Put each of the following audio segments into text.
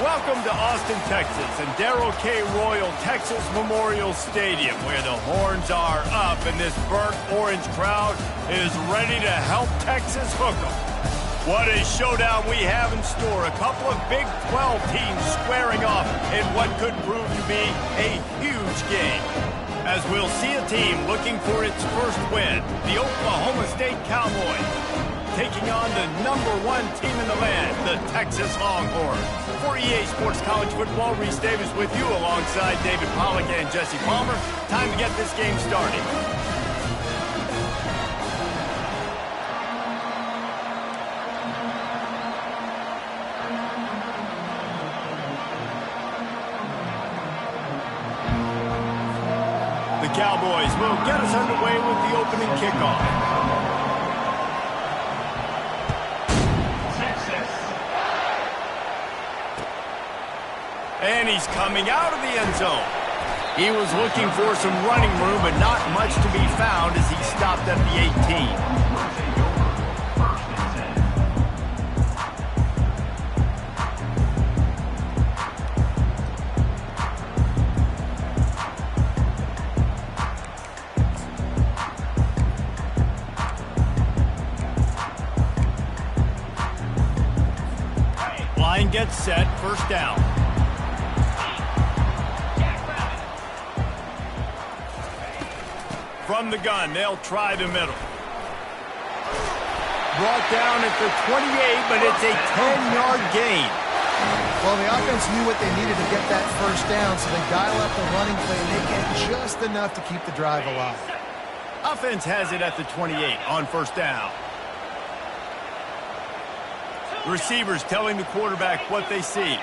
Welcome to Austin, Texas, and Darrell K. Royal Texas Memorial Stadium, where the horns are up and this burnt orange crowd is ready to help Texas hook 'em. What a showdown we have in store. A couple of Big 12 teams squaring off in what could prove to be a huge game. As we'll see a team looking for its first win, the Oklahoma State Cowboys, taking on the #1 team in the land, the Texas Longhorns. For EA Sports College Football, Reese Davis with you alongside David Pollack and Jesse Palmer. Time to get this game started. The Cowboys will get us underway with the opening kickoff. And he's coming out of the end zone. He was looking for some running room, but not much to be found as he stopped at the 18. Line gets set, first down. From the gun, they'll try the middle. Brought down at the 28, but it's a 10-yard gain. Well, the offense knew what they needed to get that first down, so they dial up the running play, and they get just enough to keep the drive alive. Offense has it at the 28 on first down. Receivers telling the quarterback what they see.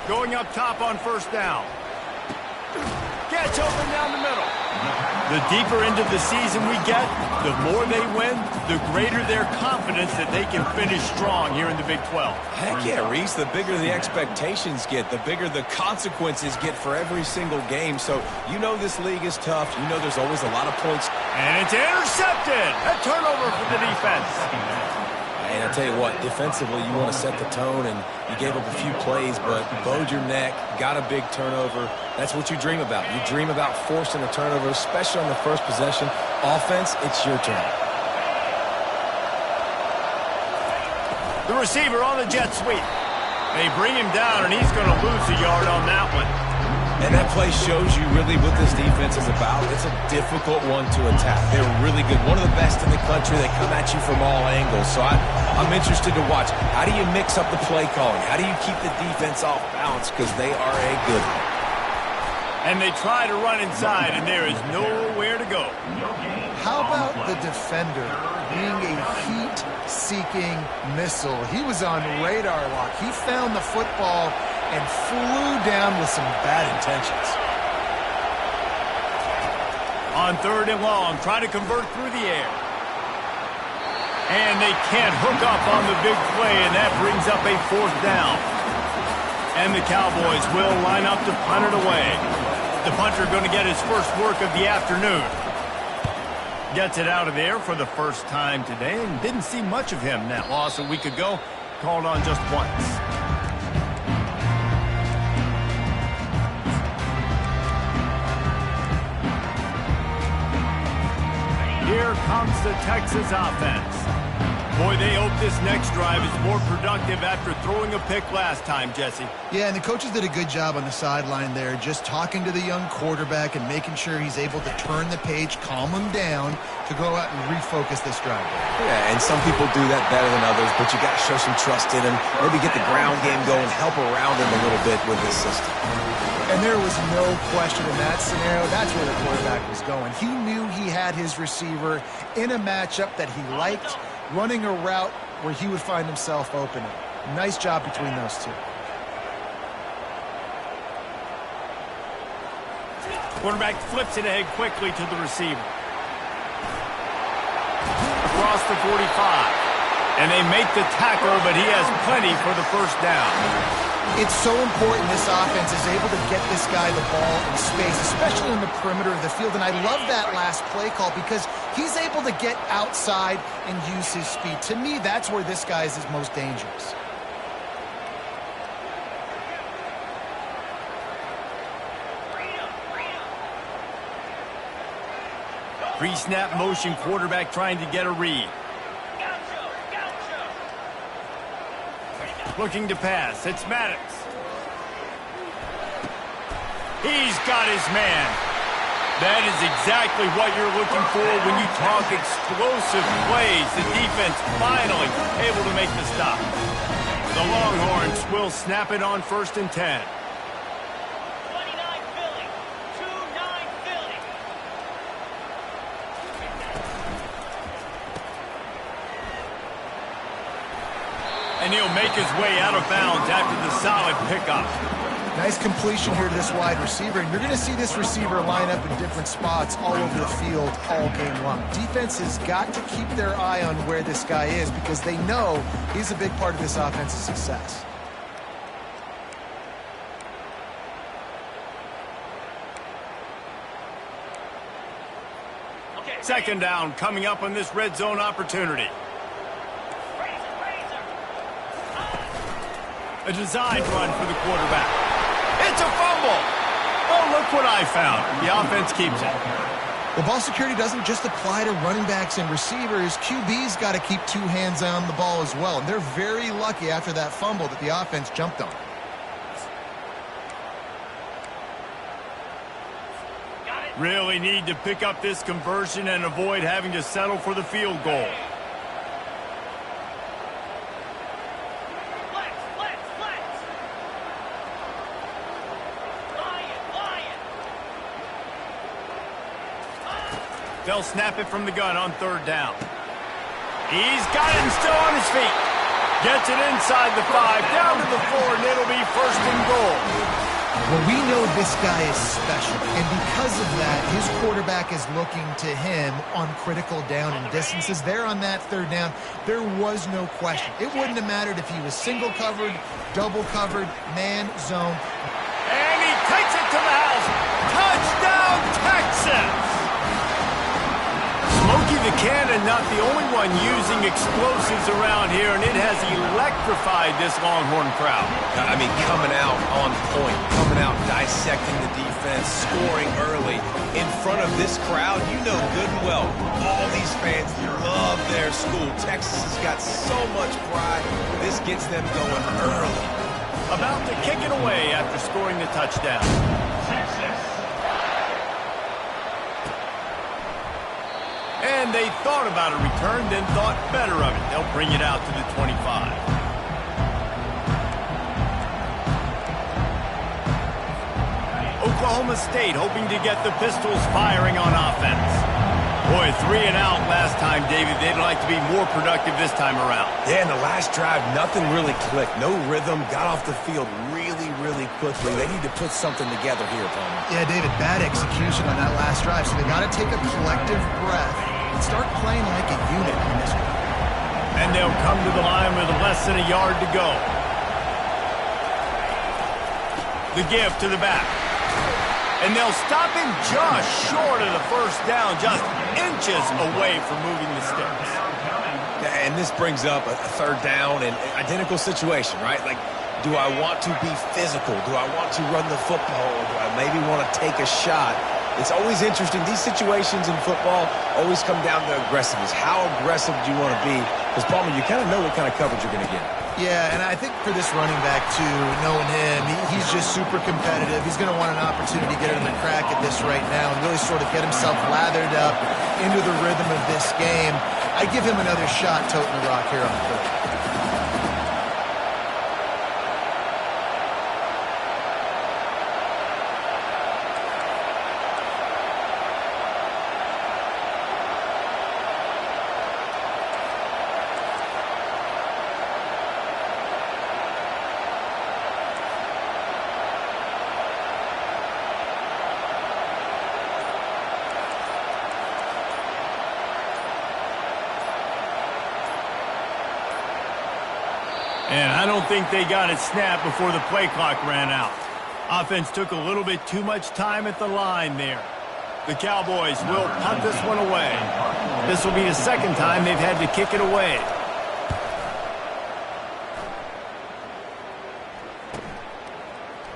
Going up top on first down. Gets open down the middle. The deeper into the season we get, the more they win, the greater their confidence that they can finish strong here in the Big 12. Heck yeah, Reese. The bigger the expectations get, the bigger the consequences get for every single game. So you know this league is tough. You know there's always a lot of points. And it's intercepted. A turnover for the defense. And I tell you what, defensively, you want to set the tone, and you gave up a few plays, but bowed your neck, got a big turnover. That's what you dream about. You dream about forcing a turnover, especially on the first possession. Offense, it's your turn. The receiver on the jet sweep. They bring him down, and he's going to lose a yard on that one. And that play shows you really what this defense is about. It's a difficult one to attack. They're really good. One of the best in the country. They come at you from all angles. So I'm interested to watch. How do you mix up the play calling? How do you keep the defense off balance? Because they are a good one. And they try to run inside, and there is nowhere to go. How about the defender being a heat-seeking missile? He was on radar lock. He found the football and flew down with some bad intentions. On third and long, try to convert through the air. And they can't hook up on the big play, and that brings up a fourth down. And the Cowboys will line up to punt it away. The punter going to get his first work of the afternoon. Gets it out of there for the first time today, and didn't see much of him. That loss a week ago, called on just once. Here comes the Texas offense. Boy, they hope this next drive is more productive after throwing a pick last time, Jesse. Yeah, and the coaches did a good job on the sideline there, just talking to the young quarterback and making sure he's able to turn the page, calm him down to go out and refocus this drive. Yeah, and some people do that better than others, but you got to show some trust in him. Maybe get the ground game going, help around him a little bit with this system. And there was no question in that scenario. That's where the quarterback was going. He knew he had his receiver in a matchup that he liked, running a route where he would find himself opening. Nice job between those two. Quarterback flips it ahead quickly to the receiver. Across the 45. And they make the tackle, but he has plenty for the first down. It's so important this offense is able to get this guy the ball in space, especially on the perimeter of the field. And I love that last play call because he's able to get outside and use his speed. To me, that's where this guy is his most dangerous. Pre-snap motion quarterback trying to get a read. Looking to pass. It's Maddox. He's got his man. That is exactly what you're looking for when you talk explosive plays. The defense finally able to make the stop. The Longhorns will snap it on 1st and 10. And he'll make his way out of bounds after the solid pickup. Nice completion here to this wide receiver. And you're going to see this receiver line up in different spots all over the field all game long. Defense has got to keep their eye on where this guy is because they know he's a big part of this offense's success. Second down coming up on this red zone opportunity. A designed run for the quarterback. It's a fumble. Oh, look what I found. The offense keeps it. Well, ball security doesn't just apply to running backs and receivers. QB's got to keep 2 hands on the ball as well. And they're very lucky after that fumble that the offense jumped on. Really need to pick up this conversion and avoid having to settle for the field goal. They'll snap it from the gun on 3rd down. He's got it and still on his feet. Gets it inside the 5, down to the 4, and it'll be 1st and goal. Well, we know this guy is special, and because of that, his quarterback is looking to him on critical down and distances. There on that 3rd down, there was no question. It wouldn't have mattered if he was single covered, double covered, man, zone. And he takes it to the house. Touchdown, Texas! Smokey the Cannon, not the only one using explosives around here, and it has electrified this Longhorn crowd. I mean, coming out on point, coming out dissecting the defense, scoring early. In front of this crowd, you know good and well, all these fans love their school. Texas has got so much pride. This gets them going early. About to kick it away after scoring the touchdown. And they thought about a return, then thought better of it. They'll bring it out to the 25. Oklahoma State hoping to get the Pistols firing on offense. Boy, 3 and out last time, David. They'd like to be more productive this time around. Yeah, in the last drive, nothing really clicked. No rhythm, got off the field really quickly. They need to put something together here, Palmer. Yeah, David, bad execution on that last drive, so they got to take a collective breath and start playing like a unit in this one. And they'll come to the line with less than a yard to go. The give to the back. And they'll stop him just short of the 1st down, just inches away from moving the sticks. And this brings up a 3rd down and identical situation, right? Like, do I want to be physical? Do I want to run the football? Or do I maybe want to take a shot? It's always interesting. These situations in football always come down to aggressiveness. How aggressive do you want to be? Because, Palmer, you kind of know what kind of coverage you're going to get. Yeah, and I think for this running back, too, knowing him, he's just super competitive. He's going to want an opportunity to get another crack at this right now and really sort of get himself lathered up into the rhythm of this game. I give him another shot toting the rock here on the field. And I don't think they got it snapped before the play clock ran out. Offense took a little bit too much time at the line there. The Cowboys will punt this one away. This will be the second time they've had to kick it away.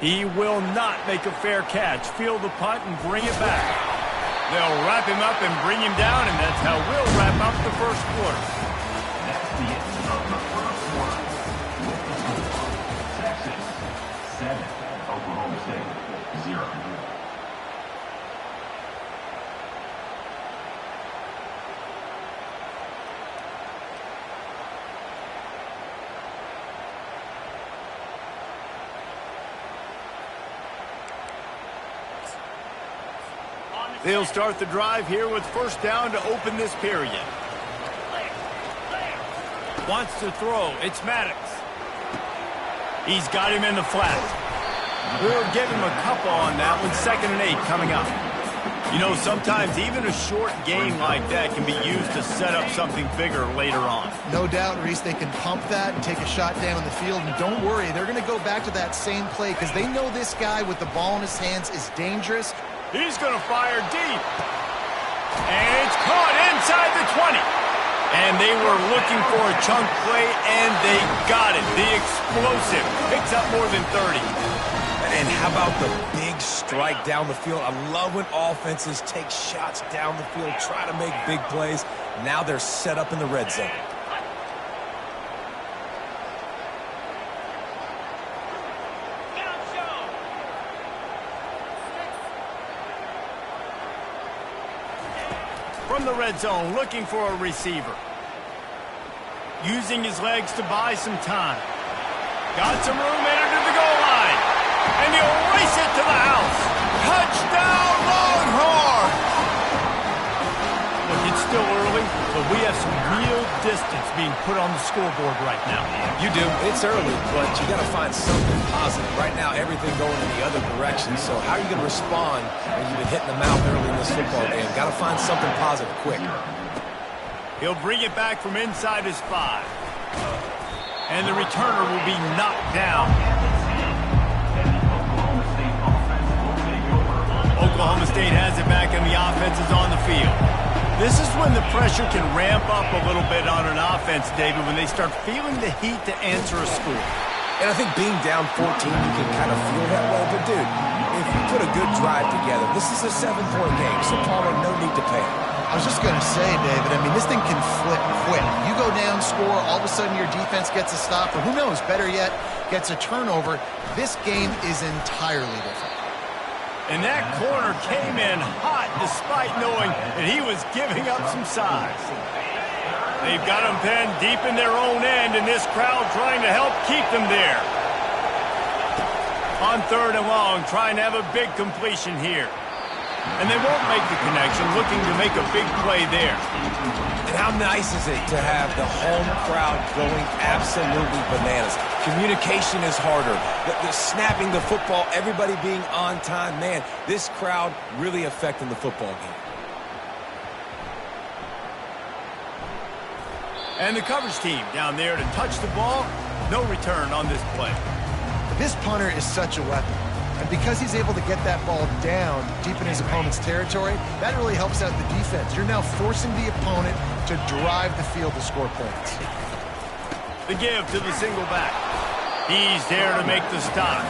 He will not make a fair catch. Field the punt and bring it back. They'll wrap him up and bring him down, and that's how we'll wrap up the first quarter. That's the end of the first quarter. Texas 7, Oklahoma State 0. They'll start the drive here with first down to open this period. Wants to throw. It's Maddox. He's got him in the flat. We'll give him a couple on that one. 2nd and 8 coming up. You know, sometimes even a short gain like that can be used to set up something bigger later on. No doubt, Reese, they can pump that and take a shot down the field. And don't worry, they're going to go back to that same play because they know this guy with the ball in his hands is dangerous. He's going to fire deep. And it's caught inside the 20. And they were looking for a chunk play, and they got it. The explosive picks up more than 30. And how about the big strike down the field? I love when offenses take shots down the field, try to make big plays. Now they're set up in the red zone. From the red zone, looking for a receiver. Using his legs to buy some time. Got some room, entered to the goal line. And he'll race it to the house. Touchdown, Longhorn! Look, it's still early, but we have some real distance being put on the scoreboard right now. You do. It's early, but you got to find something positive. Right now, everything going in the other direction. So how are you going to respond when you've been hitting the mouth early in this football game? Got to find something positive quick. He'll bring it back from inside his 5. And the returner will be knocked down. Oklahoma State has it back, and the offense is on the field. This is when the pressure can ramp up a little bit on an offense, David, when they start feeling the heat to answer a score. And I think being down 14, you can kind of feel that way. But, dude, if you put a good drive together, this is a 7-point game, so Palmer, no need to pay. I was just going to say, David, I mean, this thing can flip quick. You go down, score, all of a sudden your defense gets a stop, or who knows, better yet, gets a turnover. This game is entirely different. And that corner came in hot despite knowing that he was giving up some size. They've got him pinned deep in their own end, and this crowd trying to help keep them there. On 3rd and long, trying to have a big completion here. And they won't make the connection, looking to make a big play there. And how nice is it to have the home crowd going absolutely bananas? Communication is harder. The snapping the football, everybody being on time. Man, this crowd really affecting the football game. And the coverage team down there to touch the ball. No return on this play. This punter is such a weapon. And because he's able to get that ball down deep in his opponent's territory, that really helps out the defense. You're now forcing the opponent to drive the field to score points. The give to the single back. He's there to make the stop.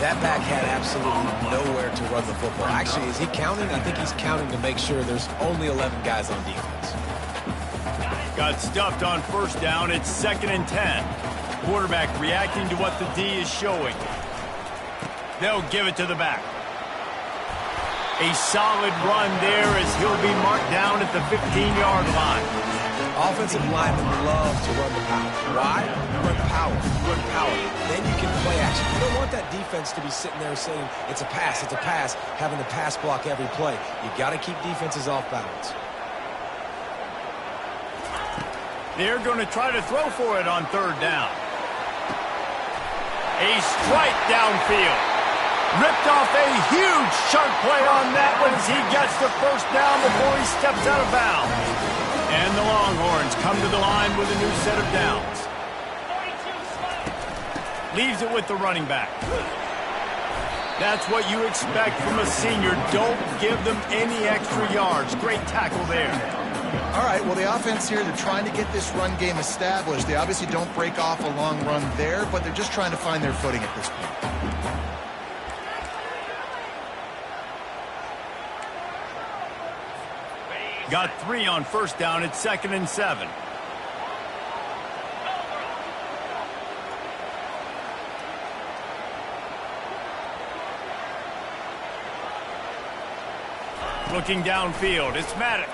That back had absolutely nowhere to run the football. Actually, is he counting? I think he's counting to make sure there's only 11 guys on defense. Got stuffed on first down. It's 2nd and 10. Quarterback reacting to what the D is showing. They'll give it to the back. A solid run there as he'll be marked down at the 15-yard line. Offensive linemen love to run the power. Why? Run power. Run power. Then you can play action. You don't want that defense to be sitting there saying, it's a pass, having the pass block every play. You got to keep defenses off balance. They're going to try to throw for it on 3rd down. A strike downfield. Ripped off a huge chunk play on that one as he gets the first down before he steps out of bounds. And the Longhorns come to the line with a new set of downs. Leaves it with the running back. That's what you expect from a senior. Don't give them any extra yards. Great tackle there. All right, well, the offense here, they're trying to get this run game established. They obviously don't break off a long run there, but they're just trying to find their footing at this point. Got 3 on first down. It's 2nd and 7. Looking downfield, it's Maddox.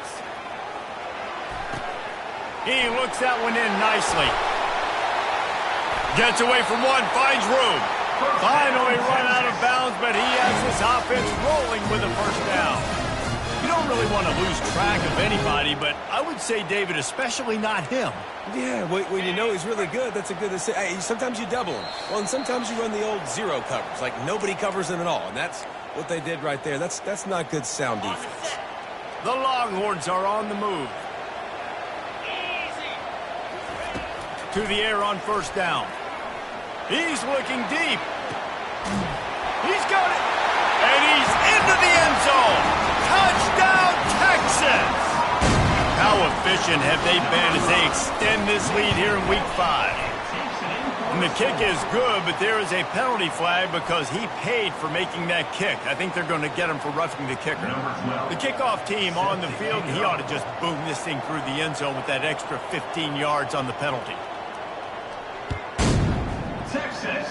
He looks that one in nicely. Gets away from one, finds room. Finally run out of bounds, but he has this offense rolling with a first down. You don't really want to lose track of anybody, but I would say, David, especially not him. Yeah, when you know he's really good, that's a good decision. Hey, sometimes you double him. Well, and sometimes you run the old zero coverage, like nobody covers him at all, and that's what they did right there. That's not good sound defense. The Longhorns are on the move. To the air on first down. He's looking deep. He's got it. And he's into the end zone. Touchdown, Texas! How efficient have they been as they extend this lead here in Week 5? And the kick is good, but there is a penalty flag because he paid for making that kick. I think they're going to get him for roughing the kicker. The kickoff team on the field, he ought to just boom this thing through the end zone with that extra 15 yards on the penalty. Texas.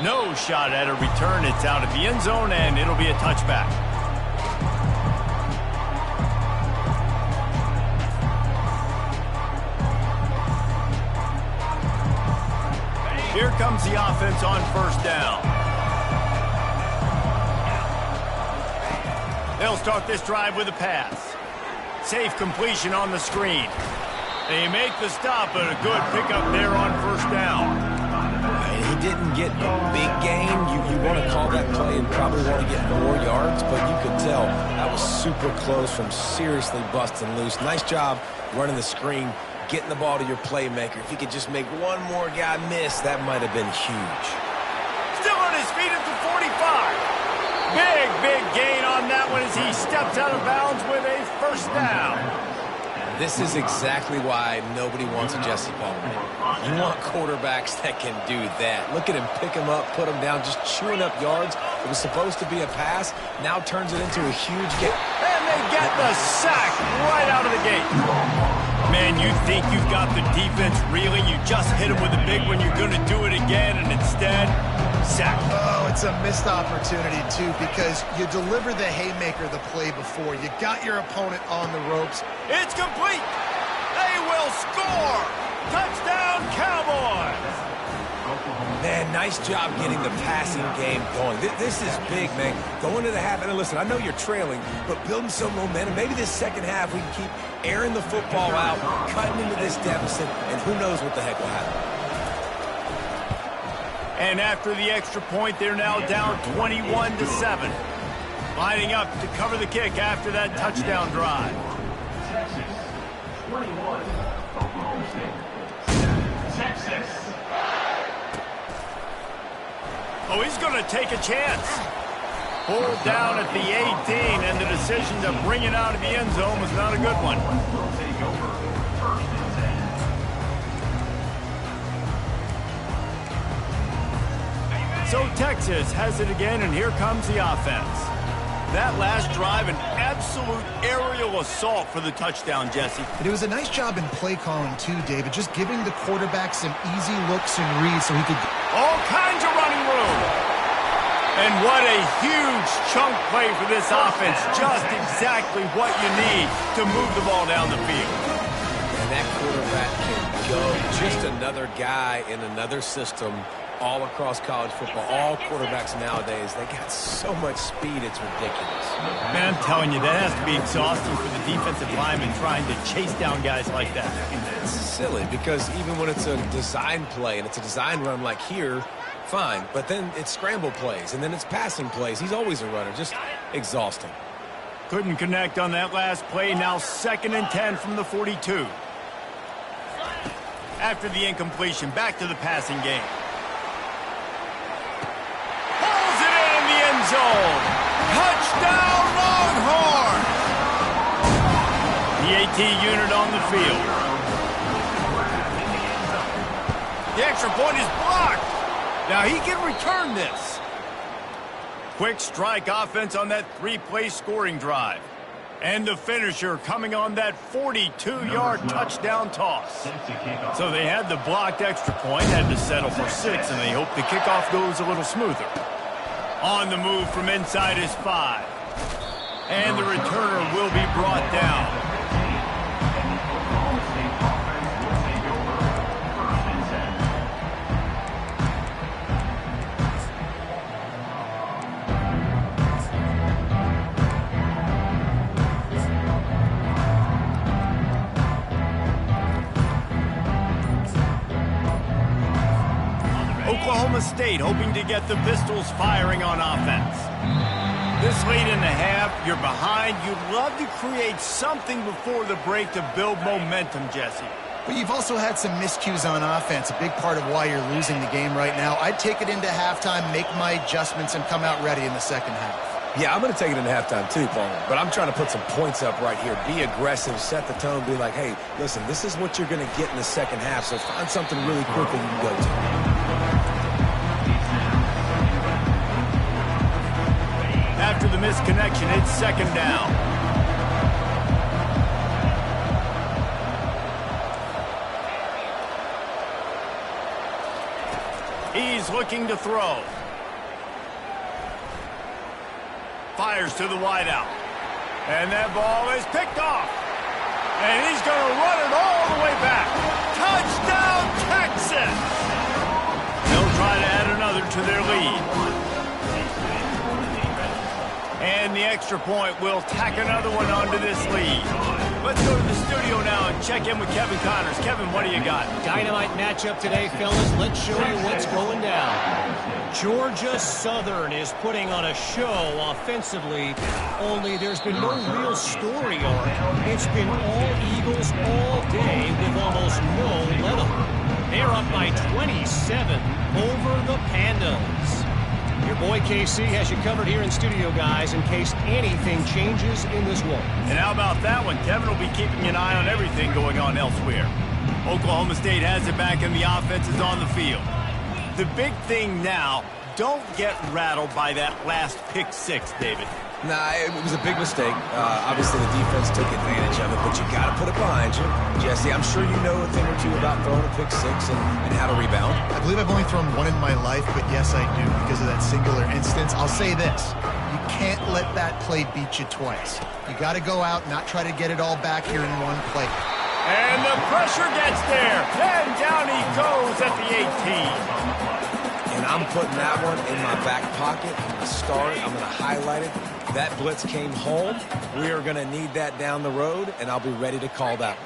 No shot at a return. It's out of the end zone, and it'll be a touchback. Here comes the offense on first down. They'll start this drive with a pass. Safe completion on the screen. They make the stop, but a good pickup there on first down. He didn't get a big gain. You want to call that play and probably want to get more yards, but you could tell that was super close from seriously busting loose. Nice job running the screen, getting the ball to your playmaker. If he could just make one more guy miss, that might have been huge. Still on his feet at the 45. Big gain on that one as he steps out of bounds with a first down. This is exactly why nobody wants a Jesse Palmer. You want quarterbacks that can do that. Look at him pick him up, put him down, just chewing up yards. It was supposed to be a pass, now turns it into a huge game. And they get the sack right out of the gate. Man, you think you've got the defense reeling. You just hit him with a big one. You're going to do it again, and instead, sack. Oh, it's a missed opportunity, too, because you deliver the haymaker the play before. You got your opponent on the ropes. It's complete. They will score. Touchdown, Cowboys. Man, nice job getting the passing game going. This is big, man. Going to the half, and listen, I know you're trailing, but building some momentum. Maybe this second half we can keep airing the football out, cutting into this deficit, and who knows what the heck will happen. And after the extra point, they're now down 21-7. Lining up to cover the kick after that touchdown drive. Texas. 21. Oklahoma State. Texas. Oh, he's going to take a chance. Pulled down at the 18, and the decision to bring it out of the end zone was not a good one. Will take over. First and 10. So Texas has it again, and here comes the offense. That last drive, an absolute aerial assault for the touchdown, Jesse. And it was a nice job in play calling, too, David, just giving the quarterback some easy looks and reads so he could... All kinds of running room. And what a huge chunk play for this offense. Just exactly what you need to move the ball down the field. And that quarterback can go. Just another guy in another system all across college football. All quarterbacks nowadays, they got so much speed, it's ridiculous. Man, I'm telling you, that has to be exhausting for the defensive lineman trying to chase down guys like that. It's silly because even when it's a design play and it's a design run like here, fine. But then it's scramble plays and then it's passing plays. He's always a runner. Just exhausting. Couldn't connect on that last play. Now 2nd and 10 from the 42. After the incompletion, back to the passing game. Pulls it in the end zone. Touchdown, Longhorn! The AT unit on the field. The extra point is blocked. Now he can return this. Quick strike offense on that 3-play scoring drive. And the finisher coming on that 42-yard touchdown toss. So they had the blocked extra point, had to settle for 6, and they hope the kickoff goes a little smoother. On the move from inside his 5. And the returner will be brought down. Oklahoma State hoping to get the Pistols firing on offense. This late in the half, you're behind. You'd love to create something before the break to build momentum, Jesse. But you've also had some miscues on offense, a big part of why you're losing the game right now. I'd take it into halftime, make my adjustments, and come out ready in the second half. Yeah, I'm going to take it into halftime too, Paul. But I'm trying to put some points up right here. Be aggressive, set the tone, be like, hey, listen, this is what you're going to get in the second half, so find something really quickly you can go to. After the misconnection, it's second down. He's looking to throw. Fires to the wideout. And that ball is picked off. And he's going to run it all the way back. Touchdown, Texas! They'll try to add another to their lead. And the extra point will tack another one onto this lead. Let's go to the studio now and check in with Kevin Connors. Kevin, what do you got? Dynamite matchup today, fellas. Let's show you what's going down. Georgia Southern is putting on a show offensively, only there's been no real story arc. It's been all Eagles all day with almost no let-up. They're up by 27 over the Pandas. Your boy KC has you covered here in studio, guys, in case anything changes in this one. And how about that one? Kevin will be keeping an eye on everything going on elsewhere. Oklahoma State has it back and the offense is on the field. The big thing now, don't get rattled by that last pick 6, David. Nah, it was a big mistake. Obviously, the defense took advantage of it, but you got to put it behind you. Jesse, I'm sure you know a thing or two about throwing a pick 6 and how to rebound. I believe I've only thrown one in my life, but yes, I do because of that singular instance. I'll say this. You can't let that play beat you twice. You got to go out, not try to get it all back here in one play. And the pressure gets there. And down he goes at the 18. And I'm putting that one in my back pocket. I'm going to start it. I'm going to highlight it. That blitz came home. We are going to need that down the road, and I'll be ready to call that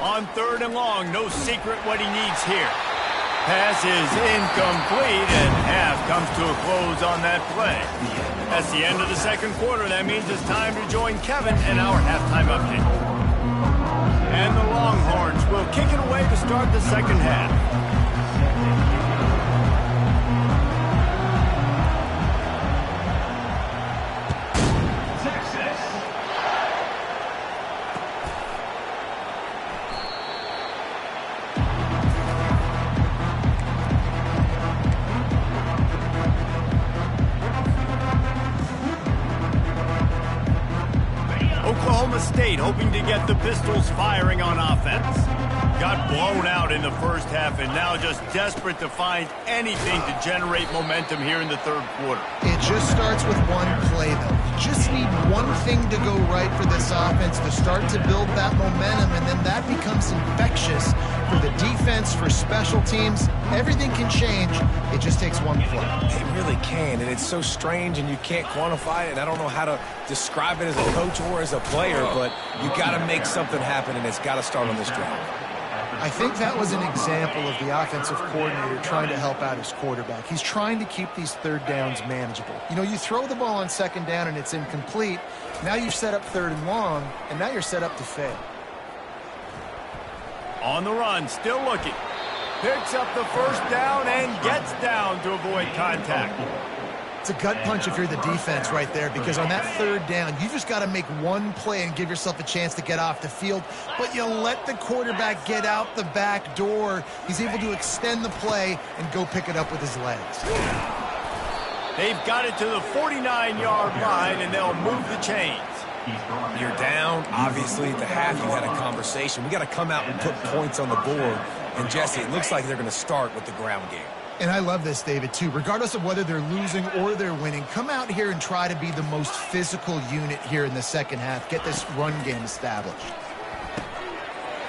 one. On 3rd and long, no secret what he needs here. Pass is incomplete, and half comes to a close on that play. That's the end of the second quarter. That means it's time to join Kevin and our halftime update. And the Longhorns will kick it away to start the second half. Oklahoma State hoping to get the Pistols firing on offense. Got blown out in the first half and now just desperate to find anything to generate momentum here in the third quarter. It just starts with one play, though. You just need one thing to go right for this offense to start to build that momentum, and then that becomes infectious for the defense, for special teams. Everything can change. It just takes one play. It really can, and it's so strange, and you can't quantify it, and I don't know how to describe it as a coach or as a player, but you got to make something happen, and it's got to start on this drive. I think that was an example of the offensive coordinator trying to help out his quarterback. He's trying to keep these third downs manageable. You know, you throw the ball on second down and it's incomplete. Now you've set up third and long, and now you're set up to fail. On the run, still looking. Picks up the first down and gets down to avoid contact. It's a gut punch if you're the defense right there, because on that third down, you just got to make one play and give yourself a chance to get off the field, but you let the quarterback get out the back door. He's able to extend the play and go pick it up with his legs. They've got it to the 49-yard line, and they'll move the chains. You're down. Obviously, at the half, you had a conversation. We got to come out and put points on the board. And, Jesse, it looks like they're going to start with the ground game. And I love this, David, too. Regardless of whether they're losing or they're winning, come out here and try to be the most physical unit here in the second half. Get this run game established.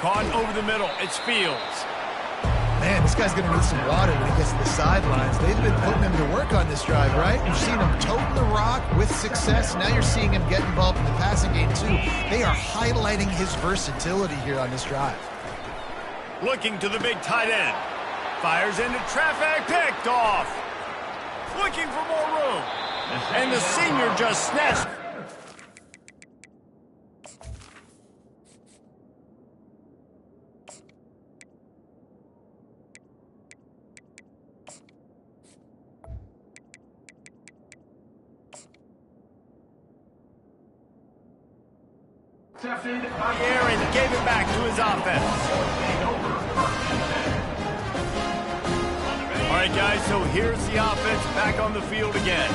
Caught over the middle. It's Fields. Man, this guy's going to need some water when he gets to the sidelines. They've been putting him to work on this drive, right? You've seen him toting the rock with success. Now you're seeing him get involved in the passing game, too. They are highlighting his versatility here on this drive. Looking to the big tight end. Fires into traffic, picked off. Looking for more room. And the senior just snatched. Aaron gave it back to his offense. All right, guys, so here's the offense back on the field again.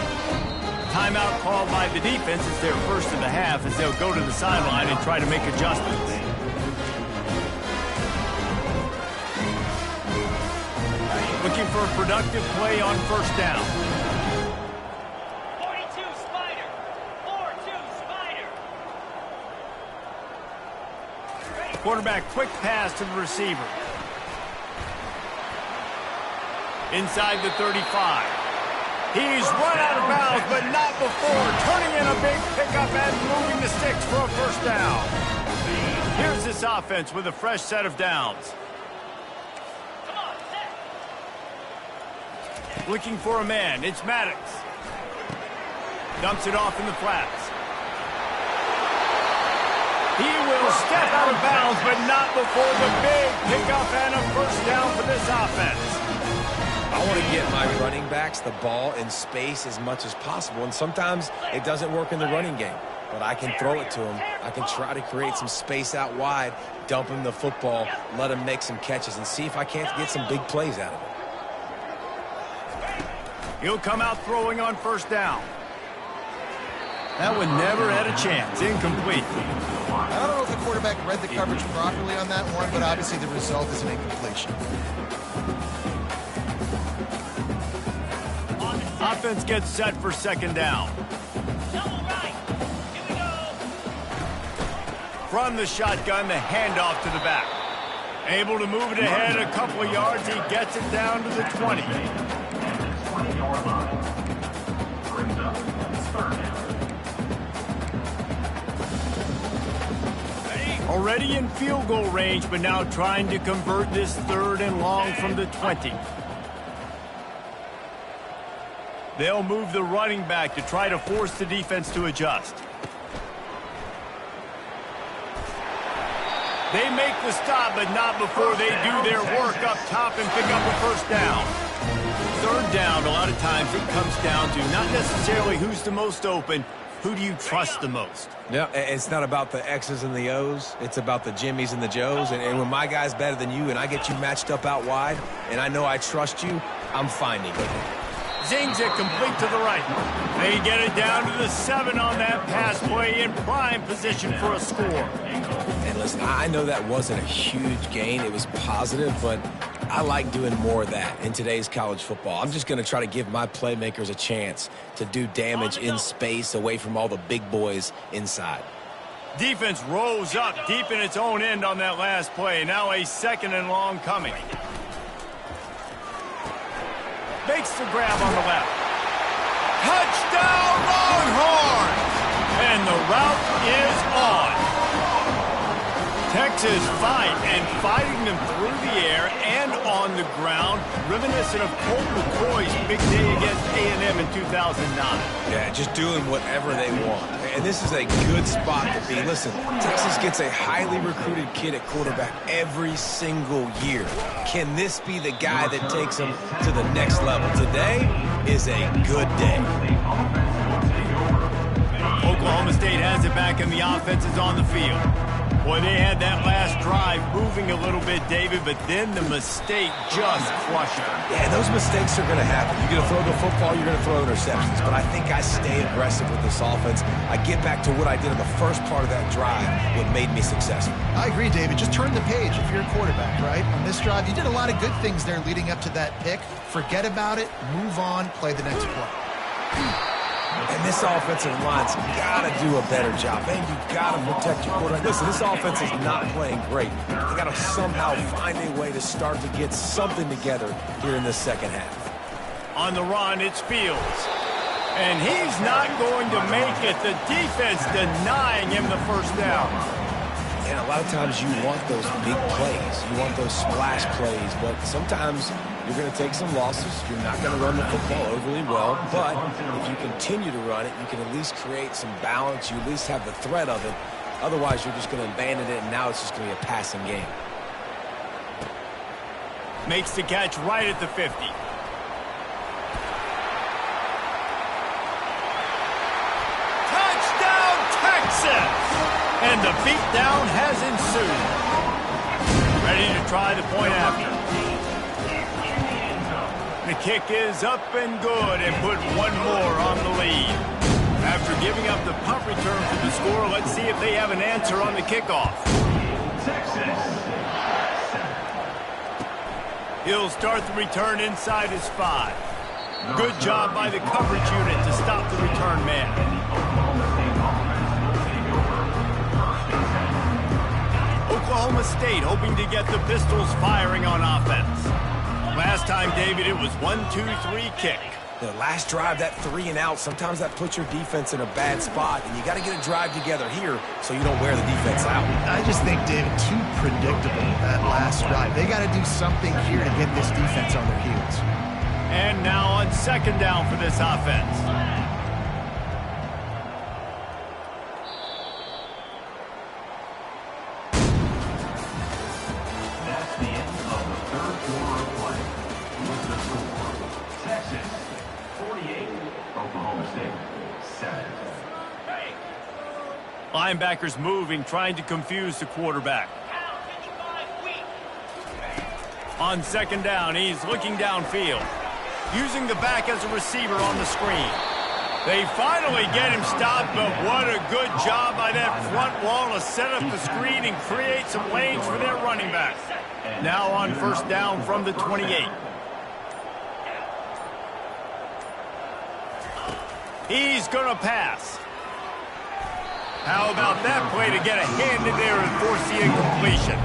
Timeout called by the defense. It's their first of the half as they'll go to the sideline and try to make adjustments. Looking for a productive play on first down. 42 Spider. 4-2 Spider. Quarterback quick pass to the receiver. Inside the 35. He's run out of bounds, but not before. Turning in a big pickup and moving the sticks for a first down. Here's this offense with a fresh set of downs. Come on, set. Looking for a man. It's Maddox. Dumps it off in the flats. He will step out of bounds, but not before the big pickup and a first down for this offense. I want to get my running backs the ball in space as much as possible, and sometimes it doesn't work in the running game, but I can throw it to them. I can try to create some space out wide, dump him the football, let him make some catches, and see if I can't get some big plays out of it. He'll come out throwing on first down. That one never had a chance. Incomplete. I don't know if the quarterback read the coverage properly on that one, but obviously the result is an incompletion. Offense gets set for second down. Double right. Here we go. From the shotgun, the handoff to the back. Able to move it ahead a couple of yards. He gets it down to the 20. 20-yard line. Brings up third down. Already in field goal range, but now trying to convert this third and long from the 20. They'll move the running back to try to force the defense to adjust. They make the stop, but not before they do their work up top and pick up a first down. Third down, a lot of times it comes down to not necessarily who's the most open, who do you trust the most? Yeah, it's not about the X's and the O's. It's about the Jimmies and the Joes. And when my guy's better than you and I get you matched up out wide and I know I trust you, I'm finding it. Zings it complete to the right. They get it down to the 7 on that pass play in prime position for a score. And listen, I know that wasn't a huge gain. It was positive, but I like doing more of that in today's college football. I'm just going to try to give my playmakers a chance to do damage in space away from all the big boys inside. Defense rose up deep in its own end on that last play. Now a second and long coming. Makes the grab on the left. Touchdown Longhorns! And the route is on. Texas fighting them through the air and on the ground, reminiscent of Colt McCoy's big day against A&M in 2009. Yeah, just doing whatever they want. And this is a good spot to be. Listen, Texas gets a highly recruited kid at quarterback every single year. Can this be the guy that takes them to the next level? Today is a good day. Oklahoma State has it back and the offense is on the field. Boy, they had that last drive moving a little bit, David, but then the mistake just crushed them. Yeah, those mistakes are going to happen. You're going to throw the football, you're going to throw interceptions. But I think I stay aggressive with this offense. I get back to what I did in the first part of that drive, what made me successful. I agree, David. Just turn the page if you're a quarterback, right? On this drive, you did a lot of good things there leading up to that pick. Forget about it, move on, play the next play. And this offensive line's got to do a better job. And you got to protect your quarterback. Listen, this offense is not playing great. They got to somehow find a way to start to get something together here in this second half. On the run, it's Fields. And he's not going to make it. The defense denying him the first down. And a lot of times you want those big plays. You want those splash plays. But sometimes you're going to take some losses. You're not going to run the football overly well. But if you continue to run it, you can at least create some balance. You at least have the threat of it. Otherwise, you're just going to abandon it, and now it's just going to be a passing game. Makes the catch right at the 50. Touchdown, Texas! And the beatdown has ensued. Ready to try the point after. The kick is up and good and put one more on the lead. After giving up the punt return for the score, let's see if they have an answer on the kickoff. He'll start the return inside his 5. Good job by the coverage unit to stop the return man. Oklahoma State hoping to get the Pistols firing on offense. Last time, David, it was 1-2-3 kick. The last drive, that 3 and out, sometimes that puts your defense in a bad spot, and you got to get a drive together here so you don't wear the defense out. I just think, David, too predictable, that last drive. They got to do something here to get this defense on their heels. And now on second down for this offense. Linebackers moving, trying to confuse the quarterback. On second down, he's looking downfield. Using the back as a receiver on the screen. They finally get him stopped, but what a good job by that front wall to set up the screen and create some lanes for their running back. Now on first down from the 28. He's going to pass. How about that play to get a hand in there and force the incompletion?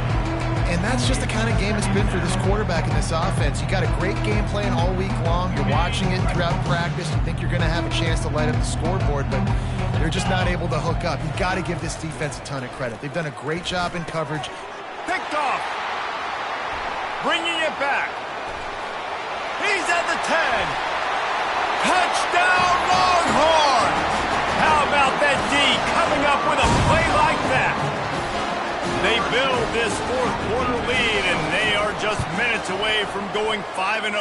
And that's just the kind of game it's been for this quarterback in this offense. You got a great game plan all week long. You're watching it throughout practice. You think you're going to have a chance to light up the scoreboard, but they're just not able to hook up. You got to give this defense a ton of credit. They've done a great job in coverage. Picked off. Bringing it back. He's at the 10. Touchdown, Longhorn! How about that D coming up with a play like that? They build this fourth quarter lead, and they are just minutes away from going 5-0.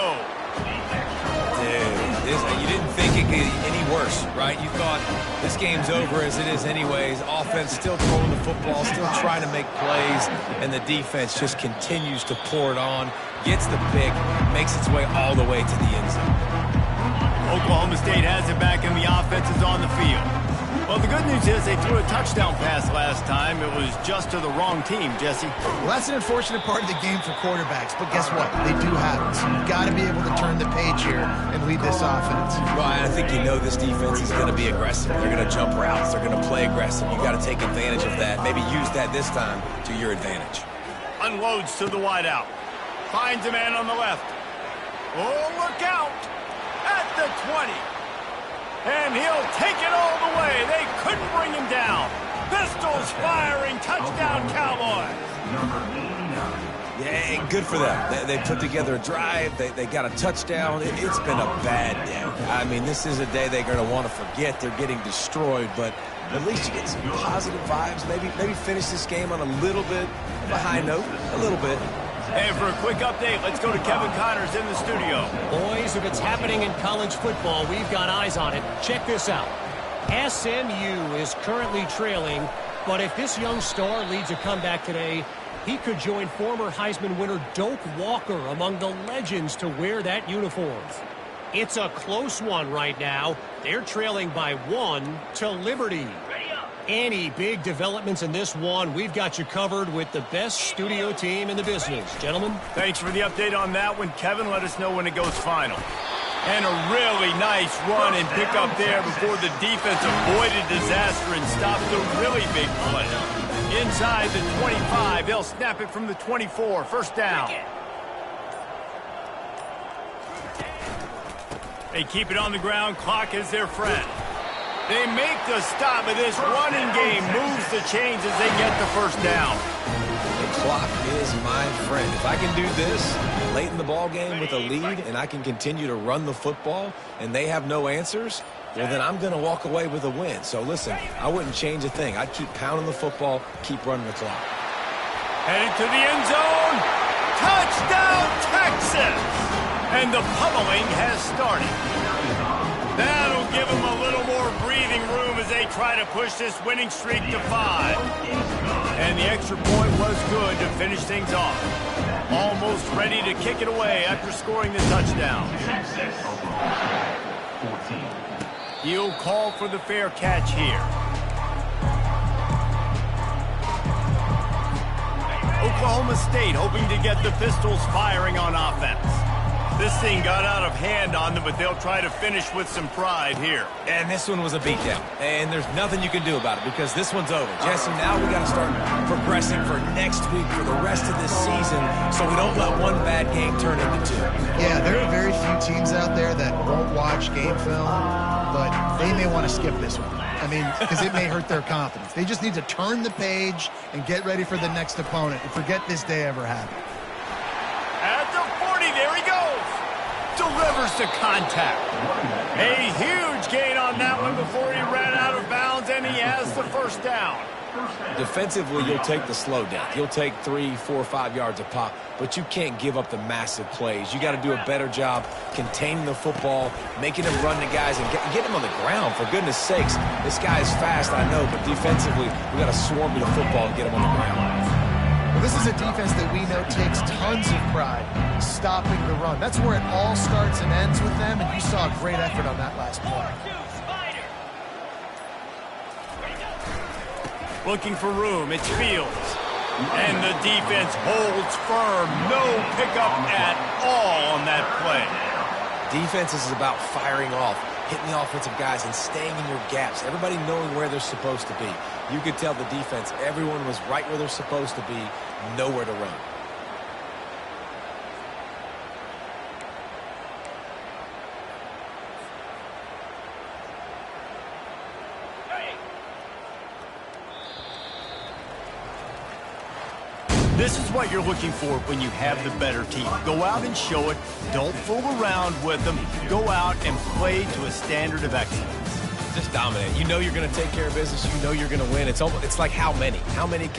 Dude, you didn't think it could get any worse, right? You thought this game's over as it is anyways. Offense still throwing the football, still trying to make plays, and the defense just continues to pour it on, gets the pick, makes its way all the way to the end zone. Oklahoma State has it back, and the offense is on the field. Well, the good news is they threw a touchdown pass last time. It was just to the wrong team, Jesse. Well, that's an unfortunate part of the game for quarterbacks, but guess what? They do have it. So you've got to be able to turn the page here and lead this offense. Ryan, I think you know this defense is going to be aggressive. They're going to jump routes. They're going to play aggressive. You've got to take advantage of that. Maybe use that this time to your advantage. Unloads to the wideout. Finds a man on the left. Oh, look out! At the 20. And he'll take it all the way. They couldn't bring him down. Pistols firing. Touchdown, Cowboys. Yeah, good for them. They put together a drive. They got a touchdown. It's been a bad day. I mean, this is a day they're going to want to forget. They're getting destroyed, but at least you get some positive vibes. Maybe finish this game on a little bit of a high note, a little bit. And for a quick update, let's go to Kevin Connors in the studio. Boys, if it's happening in college football, we've got eyes on it. Check this out. SMU is currently trailing, but if this young star leads a comeback today, he could join former Heisman winner Doak Walker among the legends to wear that uniform. It's a close one right now. They're trailing by 1 to Liberty. Any big developments in this one, we've got you covered with the best studio team in the business. Gentlemen. Thanks for the update on that one, Kevin. Let us know when it goes final. And a really nice run and pick up there before the defense avoided disaster and stopped the really big play. Inside the 25, they'll snap it from the 24. First down. They keep it on the ground. Clock is their friend. They make the stop, but this running game moves the chains as they get the first down. The clock is my friend. If I can do this late in the ball game with a lead and I can continue to run the football and they have no answers, well, then I'm going to walk away with a win. So, listen, I wouldn't change a thing. I'd keep pounding the football, keep running the clock. Headed to the end zone. Touchdown, Texas! And the pummeling has started. That'll give them a little more breathing room as they try to push this winning streak to 5. And the extra point was good to finish things off. Almost ready to kick it away after scoring the touchdown. He'll call for the fair catch here. Oklahoma State hoping to get the Pistols firing on offense. This thing got out of hand on them, but they'll try to finish with some pride here. And this one was a beatdown. And there's nothing you can do about it because this one's over. Jesse, now we got to start progressing for next week for the rest of this season so we don't let one bad game turn into 2. Yeah, there are very few teams out there that won't watch game film, but they may want to skip this one. I mean, because it may hurt their confidence. They just need to turn the page and get ready for the next opponent and forget this day ever happened. At the 40, there he goes. Delivers the contact. A huge gain on that one before he ran out of bounds, and he has the first down. Defensively, you'll take the slow down. You'll take 3, 4, 5 yards a pop, but you can't give up the massive plays. You got to do a better job containing the football, making him run the guys, and get him on the ground. For goodness sakes, this guy is fast, I know, but defensively, we got to swarm to the football and get him on the ground. Well, this is a defense that we know takes tons of pride stopping the run. That's where it all starts and ends with them, and you saw a great effort on that last play. Looking for room, it's Fields. And the defense holds firm. No pickup at all on that play. Defense is about firing off, hitting the offensive guys, and staying in your gaps. Everybody knowing where they're supposed to be. You could tell the defense, everyone was right where they're supposed to be, nowhere to run. This is what you're looking for when you have the better team. Go out and show it. Don't fool around with them. Go out and play to a standard of excellence. Just dominate. You know you're going to take care of business. You know you're going to win. It's like how many? How many can